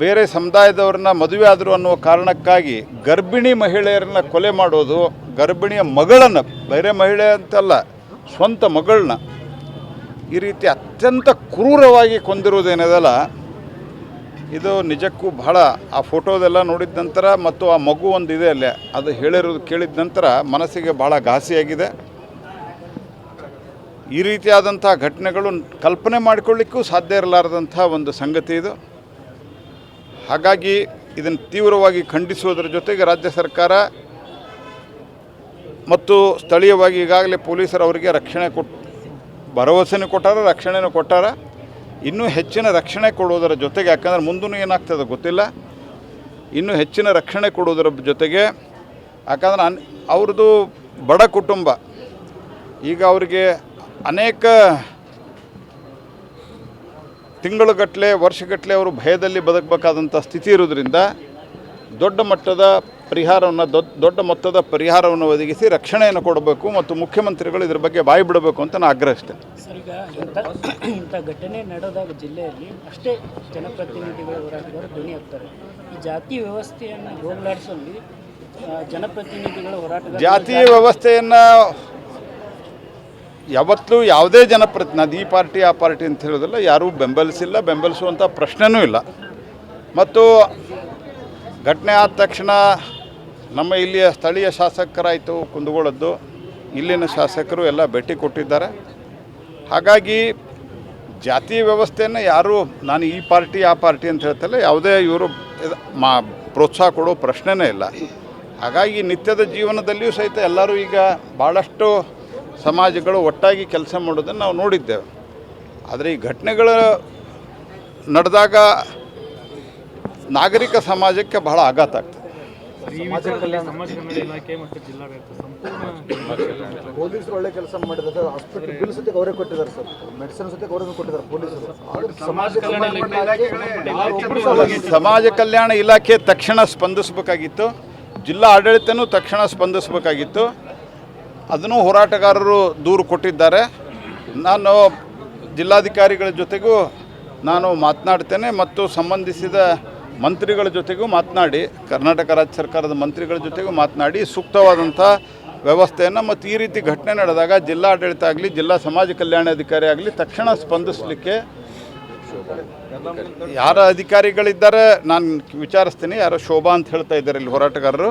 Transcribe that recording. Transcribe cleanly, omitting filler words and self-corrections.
ಬೇರೆ ಸಮುದಾಯದವ್ರನ್ನ ಮದುವೆ ಆದರು ಅನ್ನುವ ಕಾರಣಕ್ಕಾಗಿ ಗರ್ಭಿಣಿ ಮಹಿಳೆಯರನ್ನ ಕೊಲೆ ಮಾಡೋದು, ಗರ್ಭಿಣಿಯ ಮಗಳನ್ನು, ಬೇರೆ ಮಹಿಳೆ ಅಂತಲ್ಲ ಸ್ವಂತ ಮಗಳನ್ನ ಈ ರೀತಿ ಅತ್ಯಂತ ಕ್ರೂರವಾಗಿ ಕೊಂದಿರುವುದೇನದಲ್ಲ, ಇದು ನಿಜಕ್ಕೂ ಬಹಳ, ಆ ಫೋಟೋದೆಲ್ಲ ನೋಡಿದ ನಂತರ ಮತ್ತು ಆ ಮಗು ಒಂದಿದೆ ಅಲ್ಲೇ ಅದು ಹೇಳಿರೋದು ಕೇಳಿದ ನಂತರ ಮನಸ್ಸಿಗೆ ಭಾಳ ಘಾಸಿಯಾಗಿದೆ. ಈ ರೀತಿಯಾದಂಥ ಘಟನೆಗಳು ಕಲ್ಪನೆ ಮಾಡಿಕೊಳ್ಳಿಕ್ಕೂ ಸಾಧ್ಯ ಇರಲಾರದಂಥ ಒಂದು ಸಂಗತಿ ಇದು. ಹಾಗಾಗಿ ಇದನ್ನು ತೀವ್ರವಾಗಿ ಖಂಡಿಸುವುದರ ಜೊತೆಗೆ ರಾಜ್ಯ ಸರ್ಕಾರ ಮತ್ತು ಸ್ಥಳೀಯವಾಗಿ ಈಗಾಗಲೇ ಪೊಲೀಸರು ಅವರಿಗೆ ರಕ್ಷಣೆ ಭರವಸೆನೂ ಕೊಟ್ಟಾರ, ರಕ್ಷಣೆನೂ ಕೊಟ್ಟಾರ. ಇನ್ನೂ ಹೆಚ್ಚಿನ ರಕ್ಷಣೆ ಕೊಡುವುದರ ಜೊತೆಗೆ, ಯಾಕಂದರೆ ಮುಂದೂ ಏನಾಗ್ತದೆ ಗೊತ್ತಿಲ್ಲ, ಇನ್ನೂ ಹೆಚ್ಚಿನ ರಕ್ಷಣೆ ಕೊಡುವುದರ ಜೊತೆಗೆ, ಯಾಕಂದ್ರೆ ಅವ್ರದ್ದು ಬಡ ಕುಟುಂಬ, ಈಗ ಅವರಿಗೆ ಅನೇಕ ತಿಂಗಳುಗಟ್ಟಲೆ ವರ್ಷಗಟ್ಟಲೆ ಅವರು ಭಯದಲ್ಲಿ ಬದುಕಬೇಕಾದಂಥ ಸ್ಥಿತಿ ಇರೋದ್ರಿಂದ ದೊಡ್ಡ ಮಟ್ಟದ ಪರಿಹಾರವನ್ನು ದೊಡ್ಡ ಮೊತ್ತದ ಪರಿಹಾರವನ್ನು ಒದಗಿಸಿ ರಕ್ಷಣೆಯನ್ನು ಕೊಡಬೇಕು ಮತ್ತು ಮುಖ್ಯಮಂತ್ರಿಗಳು ಇದ್ರ ಬಗ್ಗೆ ಬಾಯಿ ಬಿಡಬೇಕು ಅಂತ ನಾನು ಆಗ್ರಹಿಸ್ತೇನೆ. ಸರ್, ಈಗ ಇಂಥ ಘಟನೆ ನಡೆದಾಗ ಜಿಲ್ಲೆಯಲ್ಲಿ ಅಷ್ಟೇ ಜನಪ್ರತಿನಿಧಿಗಳು ಹೋರಾಟಗಾರರು ಧ್ವನಿ ಆಗ್ತಾರೆ. ಈ ಜಾತಿ ವ್ಯವಸ್ಥೆಯನ್ನು ಹೋಗಲಾಡಿಸಲ್ಲಿ ಜನಪ್ರತಿನಿಧಿಗಳು ಹೋರಾಟಗಾರ ಜಾತಿ ವ್ಯವಸ್ಥೆಯನ್ನು ಯಾವತ್ತೂ ಯಾವುದೇ ಜನಪ್ರತಿನಿಧಿ ಈ ಪಾರ್ಟಿ ಆ ಪಾರ್ಟಿ ಅಂತ ಹೇಳೋದಿಲ್ಲ, ಯಾರೂ ಬೆಂಬಲಿಸುವಂಥ ಪ್ರಶ್ನೆನೂ ಇಲ್ಲ. ಮತ್ತು ಘಟನೆ ಆದ ತಕ್ಷಣ ನಮ್ಮ ಇಲ್ಲಿಯ ಸ್ಥಳೀಯ ಶಾಸಕರಾಯಿತು ಕುಂದಗೋಳದ್ದು, ಇಲ್ಲಿನ ಶಾಸಕರು ಎಲ್ಲ ಭೇಟಿ ಕೊಟ್ಟಿದ್ದಾರೆ. ಹಾಗಾಗಿ ಜಾತಿ ವ್ಯವಸ್ಥೆಯನ್ನು ಯಾರೂ, ನಾನು ಈ ಪಾರ್ಟಿ ಆ ಪಾರ್ಟಿ ಅಂತ ಹೇಳ್ತಲ್ಲ, ಯಾವುದೇ ಇವರು ಪ್ರೋತ್ಸಾಹ ಕೊಡೋ ಪ್ರಶ್ನೆನೇ ಇಲ್ಲ. ಹಾಗಾಗಿ ನಿತ್ಯದ ಜೀವನದಲ್ಲಿಯೂ ಸಹಿತ ಎಲ್ಲರೂ ಈಗ ಭಾಳಷ್ಟು ಸಮಾಜಗಳು ಒಟ್ಟಾಗಿ ಕೆಲಸ ಮಾಡೋದನ್ನು ನಾವು ನೋಡಿದ್ದೇವೆ. ಆದರೆ ಈ ಘಟನೆಗಳು ನಡೆದಾಗ ನಾಗರಿಕ ಸಮಾಜಕ್ಕೆ ಬಹಳ ಆಘಾತ ಆಗ್ತದೆ. ಪೊಲೀಸರು ಒಳ್ಳೆ ಕೆಲಸ ಮಾಡಿದ್ದಾರೆ. ಹಾಸ್ಪಿಟಲ್ ಬಿಲ್ ಸತ್ಯಕ್ಕೆ ಅವರೇ ಕೊಟ್ಟಿದ್ದಾರೆ ಸರ್, ಮೆಡಿಸಿನ್ ಸತ್ಯಕ್ಕೆ ಅವರೇ ಕೊಟ್ಟಿದ್ದಾರೆ ಪೊಲೀಸರು. ಸಮಾಜ ಕಲ್ಯಾಣ ಇಲಾಖೆ ತಕ್ಷಣ ಸ್ಪಂದಿಸಬೇಕಾಗಿತ್ತು, ಜಿಲ್ಲಾ ಆಡಳಿತನೂ ತಕ್ಷಣ ಸ್ಪಂದಿಸಬೇಕಾಗಿತ್ತು. ಅದನ್ನು ಹೋರಾಟಗಾರರು ದೂರು ಕೊಟ್ಟಿದ್ದಾರೆ. ನಾನು ಜಿಲ್ಲಾಧಿಕಾರಿಗಳ ಜೊತೆಗೂ ನಾನು ಮಾತನಾಡ್ತೇನೆ ಮತ್ತು ಸಂಬಂಧಿಸಿದ ಮಂತ್ರಿಗಳ ಜೊತೆಗೂ ಮಾತನಾಡಿ, ಕರ್ನಾಟಕ ರಾಜ್ಯ ಸರ್ಕಾರದ ಮಂತ್ರಿಗಳ ಜೊತೆಗೂ ಮಾತನಾಡಿ ಸೂಕ್ತವಾದಂಥ ವ್ಯವಸ್ಥೆಯನ್ನು ಮತ್ತು ಈ ರೀತಿ ಘಟನೆ ನಡೆದಾಗ ಜಿಲ್ಲಾ ಆಡಳಿತ ಆಗಲಿ, ಜಿಲ್ಲಾ ಸಮಾಜ ಕಲ್ಯಾಣಾಧಿಕಾರಿ ಆಗಲಿ ತಕ್ಷಣ ಸ್ಪಂದಿಸಲಿಕ್ಕೆ ಯಾರ ಅಧಿಕಾರಿಗಳಿದ್ದಾರೆ ನಾನು ವಿಚಾರಿಸ್ತೀನಿ. ಯಾರೋ ಶೋಭಾ ಅಂತ ಹೇಳ್ತಾ ಇದ್ದಾರೆ ಇಲ್ಲಿ ಹೋರಾಟಗಾರರು,